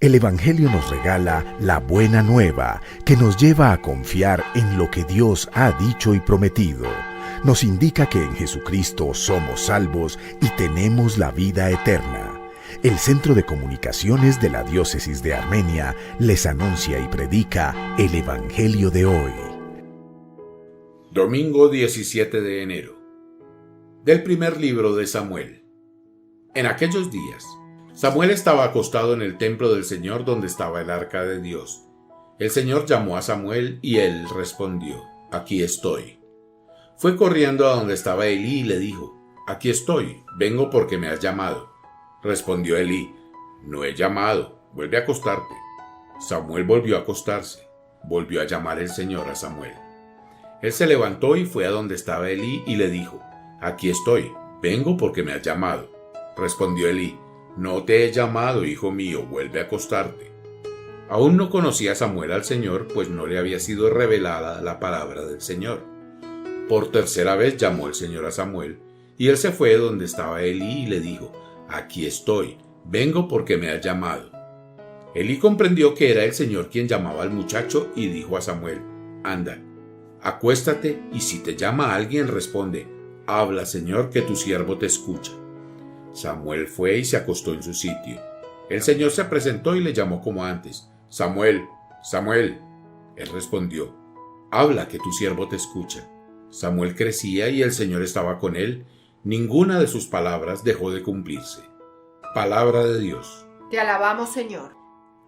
El Evangelio nos regala la buena nueva que nos lleva a confiar en lo que Dios ha dicho y prometido. Nos indica que en Jesucristo somos salvos y tenemos la vida eterna. El Centro de Comunicaciones de la Diócesis de Armenia les anuncia y predica el Evangelio de hoy. Domingo 17 de enero. Del primer libro de Samuel. En aquellos días, Samuel estaba acostado en el templo del Señor donde estaba el arca de Dios. El Señor llamó a Samuel y él respondió: «Aquí estoy». Fue corriendo a donde estaba Elí y le dijo: «Aquí estoy, vengo porque me has llamado». Respondió Elí: «No he llamado, vuelve a acostarte». Samuel volvió a acostarse. Volvió a llamar el Señor a Samuel. Él se levantó y fue a donde estaba Elí y le dijo: «Aquí estoy, vengo porque me has llamado». Respondió Elí: «No te he llamado, hijo mío, vuelve a acostarte». Aún no conocía Samuel al Señor, pues no le había sido revelada la palabra del Señor. Por tercera vez llamó el Señor a Samuel, y él se fue donde estaba Elí y le dijo: «Aquí estoy, vengo porque me has llamado». Elí comprendió que era el Señor quien llamaba al muchacho y dijo a Samuel: «Anda, acuéstate, y si te llama alguien, responde: Habla, Señor, que tu siervo te escucha». Samuel fue y se acostó en su sitio. El Señor se presentó y le llamó como antes: «Samuel, Samuel». Él respondió: «Habla, que tu siervo te escucha». Samuel crecía y el Señor estaba con él. Ninguna de sus palabras dejó de cumplirse. Palabra de Dios. Te alabamos, Señor.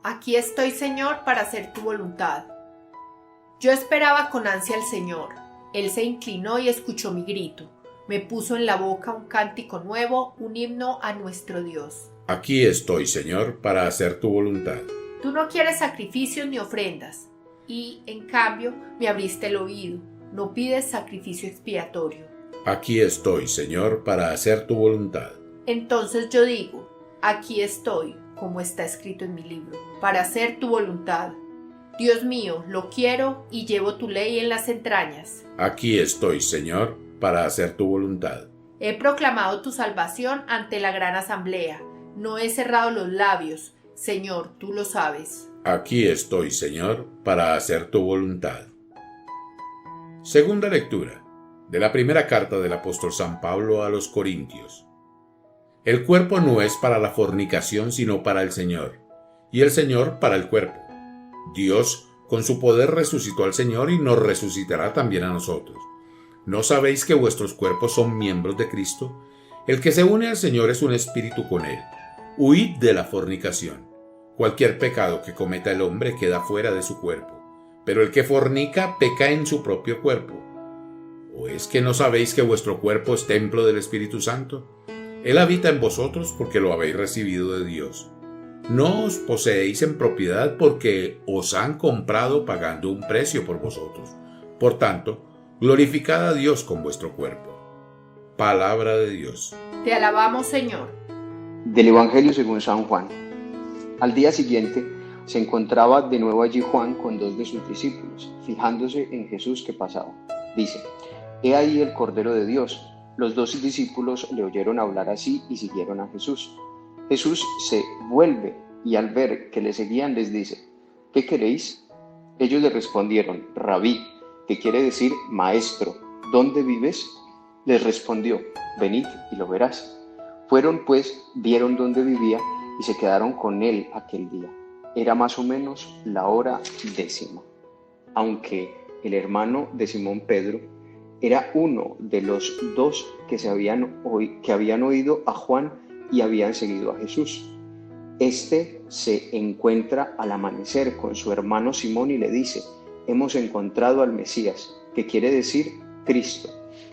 Aquí estoy, Señor, para hacer tu voluntad. Yo esperaba con ansia al Señor. Él se inclinó y escuchó mi grito. Me puso en la boca un cántico nuevo, un himno a nuestro Dios. Aquí estoy, Señor, para hacer tu voluntad. Tú no quieres sacrificios ni ofrendas, y, en cambio, me abriste el oído. No pides sacrificio expiatorio. Aquí estoy, Señor, para hacer tu voluntad. Entonces yo digo: aquí estoy, como está escrito en mi libro, para hacer tu voluntad. Dios mío, lo quiero y llevo tu ley en las entrañas. Aquí estoy, Señor, para hacer tu voluntad. He proclamado tu salvación ante la gran asamblea. No he cerrado los labios. Señor, tú lo sabes. Aquí estoy, Señor, para hacer tu voluntad. Segunda lectura de la primera carta del apóstol San Pablo a los Corintios. El cuerpo no es para la fornicación, sino para el Señor, y el Señor para el cuerpo. Dios, con su poder, resucitó al Señor y nos resucitará también a nosotros. ¿No sabéis que vuestros cuerpos son miembros de Cristo? El que se une al Señor es un espíritu con Él. Huid de la fornicación. Cualquier pecado que cometa el hombre queda fuera de su cuerpo, pero el que fornica peca en su propio cuerpo. ¿O es que no sabéis que vuestro cuerpo es templo del Espíritu Santo? Él habita en vosotros porque lo habéis recibido de Dios. No os poseéis en propiedad porque os han comprado pagando un precio por vosotros. Por tanto, glorificad a Dios con vuestro cuerpo. Palabra de Dios. Te alabamos, Señor. Del Evangelio según San Juan. Al día siguiente se encontraba de nuevo allí Juan con dos de sus discípulos, fijándose en Jesús que pasaba. Dice: «He ahí el Cordero de Dios». Los dos discípulos le oyeron hablar así y siguieron a Jesús. Jesús se vuelve y al ver que le seguían les dice: «¿Qué queréis?». Ellos le respondieron: «Rabí», que quiere decir maestro, «¿dónde vives?». Les respondió: «Venid y lo verás». Fueron pues, vieron dónde vivía y se quedaron con él aquel día. Era más o menos la hora 10. Aunque el hermano de Simón Pedro era uno de los dos que habían oído a Juan y habían seguido a Jesús. Este se encuentra al amanecer con su hermano Simón y le dice: «Hemos encontrado al Mesías», que quiere decir Cristo,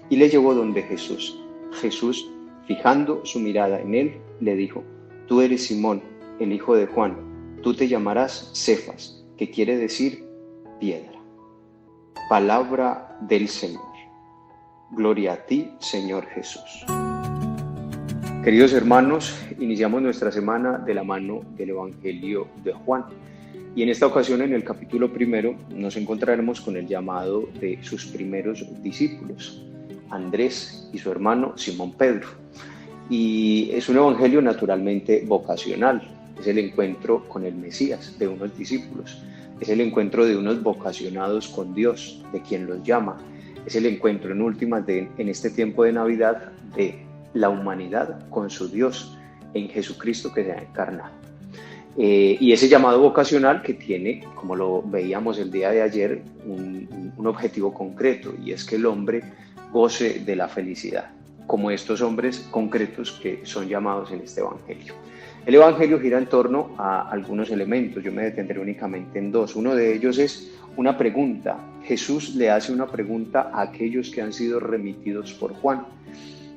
y le llevó donde Jesús. Jesús, fijando su mirada en él, le dijo: «Tú eres Simón, el hijo de Juan, tú te llamarás Cefas», que quiere decir piedra. Palabra del Señor. Gloria a ti, Señor Jesús. Queridos hermanos, iniciamos nuestra semana de la mano del Evangelio de Juan. Y en esta ocasión, en el capítulo 1, nos encontraremos con el llamado de sus primeros discípulos, Andrés y su hermano Simón Pedro. Y es un evangelio naturalmente vocacional. es el encuentro con el Mesías de unos discípulos, es el encuentro de unos vocacionados con Dios, de quien los llama, es el encuentro en últimas en este tiempo de Navidad de la humanidad con su Dios en Jesucristo que se ha encarnado. Y ese llamado vocacional que tiene, como lo veíamos el día de ayer, un objetivo concreto, y es que el hombre goce de la felicidad, como estos hombres concretos que son llamados en este Evangelio. El Evangelio gira en torno a algunos elementos, yo me detendré únicamente en dos. Uno de ellos es una pregunta. Jesús le hace una pregunta a aquellos que han sido remitidos por Juan.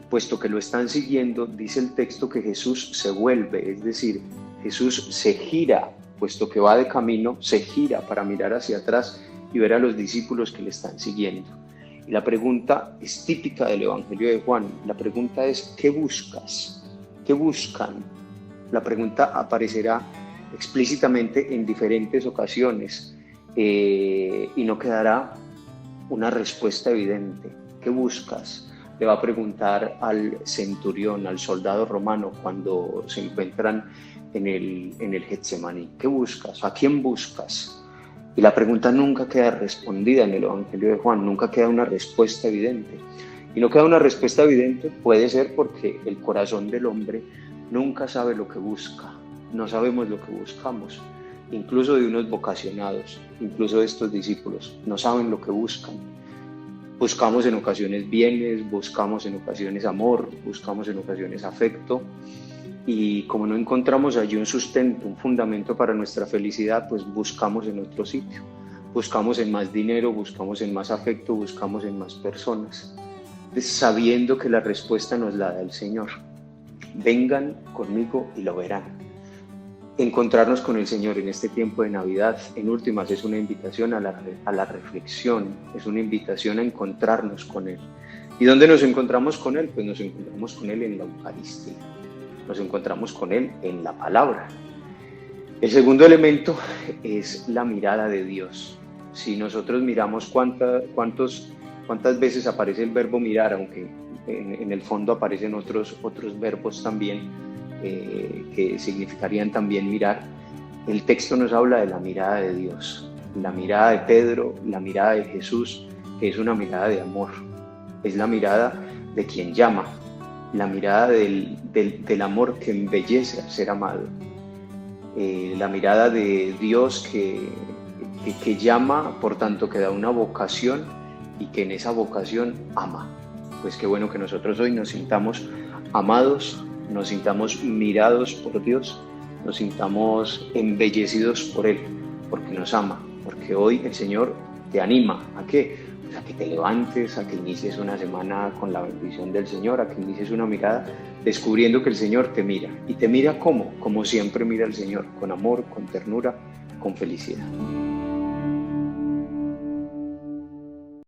Puesto que lo están siguiendo, dice el texto que Jesús se vuelve, es decir, Jesús se gira, puesto que va de camino, se gira para mirar hacia atrás y ver a los discípulos que le están siguiendo. Y la pregunta es típica del Evangelio de Juan. La pregunta es, ¿qué buscas? ¿Qué buscan? La pregunta aparecerá explícitamente en diferentes ocasiones y no quedará una respuesta evidente. ¿Qué buscas? Le va a preguntar al centurión, al soldado romano, cuando se encuentran en el Getsemaní. ¿Qué buscas? ¿A quién buscas? Y la pregunta nunca queda respondida en el Evangelio de Juan, nunca queda una respuesta evidente. Y no queda una respuesta evidente puede ser porque el corazón del hombre nunca sabe lo que busca, no sabemos lo que buscamos, incluso de unos vocacionados, incluso de estos discípulos, no saben lo que buscan. Buscamos en ocasiones bienes, buscamos en ocasiones amor, buscamos en ocasiones afecto, y como no encontramos allí un sustento, un fundamento para nuestra felicidad, pues buscamos en otro sitio. Buscamos en más dinero, buscamos en más afecto, buscamos en más personas, sabiendo que la respuesta nos la da el Señor. Vengan conmigo y lo verán. Encontrarnos con el Señor en este tiempo de Navidad, en últimas, es una invitación a la reflexión, es una invitación a encontrarnos con Él. ¿Y dónde nos encontramos con Él? Pues nos encontramos con Él en la Eucaristía. Nos encontramos con Él en la palabra. El segundo elemento es la mirada de Dios. Si nosotros miramos cuántas veces aparece el verbo mirar, aunque en el fondo aparecen otros verbos también que significarían también mirar, el texto nos habla de la mirada de Dios, la mirada de Pedro, la mirada de Jesús, que es una mirada de amor, es la mirada de quien llama, la mirada del amor que embellece al ser amado, la mirada de Dios que llama, por tanto que da una vocación y que en esa vocación ama. Pues qué bueno que nosotros hoy nos sintamos amados, nos sintamos mirados por Dios, nos sintamos embellecidos por Él, porque nos ama, porque hoy el Señor te anima ¿a qué? Pues a que te levantes, a que inicies una semana con la bendición del Señor, a que inicies una mirada descubriendo que el Señor te mira. ¿Y te mira cómo? Como siempre mira el Señor, con amor, con ternura, con felicidad.